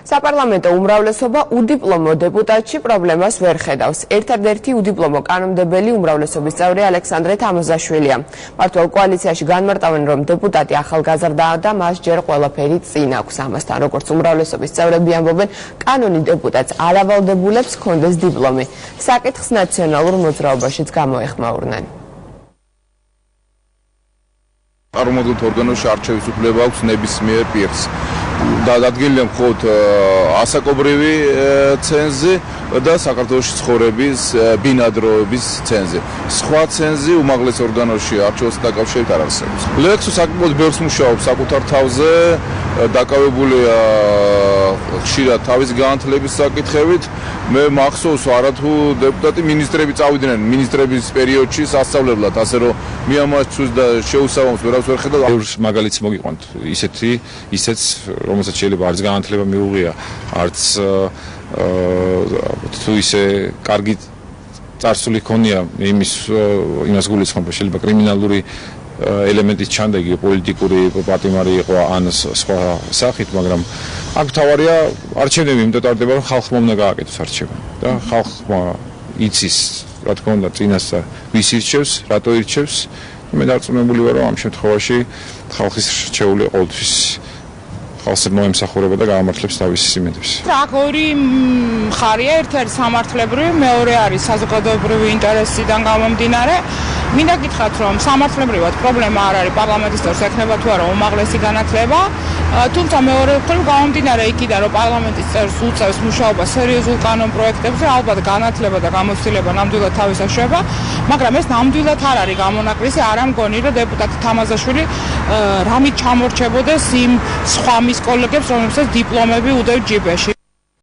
საპარლამენტო უმრავლესობა უდიპლომო დეპუტატში პრობლემას ვერ ხედავს. ერთადერთი უდიპლომო კანონმდებელი უმრავლესობის წევრი ალექსანდრე თამაზაშვილია. მართლ კოალიციაში განმარტავენ, რომ დეპუტატი ახალგაზრდაა და მას ჯერ ყველაფერი წინ აქვს. ამასთან, როგორც უმრავლესობის წევრები ამბობენ, კანონი დეპუტატს არ ავალდებულებს ჰქონდეს დიპლომი. საკითხს ნაციონალურ მოძრაობაშიც გამოეხმაურნენ. წარმომადგენელთა ორგანოში არჩევის უფლება აქვს ნებისმიერ პირს. დადგენილია მხოლოდ ასაკობრივი ცენზი და საქართველოში ცხოვრების ბინადრობის ცენზი. სხვა ცენზი უმაღლეს ორგანოში არჩევასთან დაკავშირებით არ არსებობს. ლექსო საკმაოდ ბევრს მუშაობს საკუთარ თავზე, დაკავებულია ხშირად თავის განათლების საკითხებით. მე მახსოვს არათუ დეპუტატი ministrები წავიდნენ ministrების პერიოდში სასწავლებლად, ასე რომ მე ამასაც და შეუსაბამოს ვერავს ვერ ხედავ. ბევრ მაგალითს მოგიყვანთ ისეც რომელსაც შეიძლება არც განათლება მიუღია, არც თუ ისე კარგი წარსული ჰქონია იმას გულისხმობა, შეიძლება კრიმინალური ელემენტის ჩანდა, იგი პოლიტიკური პატიმარი იყო ან სხვა სახით, მაგრამ აქ თავარია არჩევნები იმიტომ ტარდება, რომ ხალხმა უნდა გააკეთოს არჩევანი და ხალხმა იცის, რა თქმა უნდა, წინასწარ ვის ირჩევს, რატო ირჩევს. მე დარწმუნებული ვარ, რომ ამ შემთხვევაში ხალხის რჩეული ყოველთვის ხალხს მოემსახურება და გაამართლებს თავის სიმედებს. აქ ორი მხარია, ერთი არის სამართლებრივი, მეორე არის საზოგადოებრივი ინტერესიდან გამომდინარე. მინდა გითხრათ, რომ სამართლებრივად პრობლემა არ არის პარლამენტის წევრს ექნება თუ არა უმაღლესი განათლება, თუმცა მეორე მხრივ გამომდინარე იქიდან, რომ პარლამენტის წევრს უწევს მუშაობა სერიოზულ კანონ პროექტებზე, ალბათ განათლება და გამოცდილება ნამდვილად თავის ეშვება, მაგრამ ეს ნამდვილად არ არის გამონაკლისი, არ ამგონი, რომ დეპუტატი თამაზაშვილი რამით ჩამორჩებოდეს იმ სხვა მის კოლეგებს, რომლებსაც დიპლომები უდევთ ჯიბეში.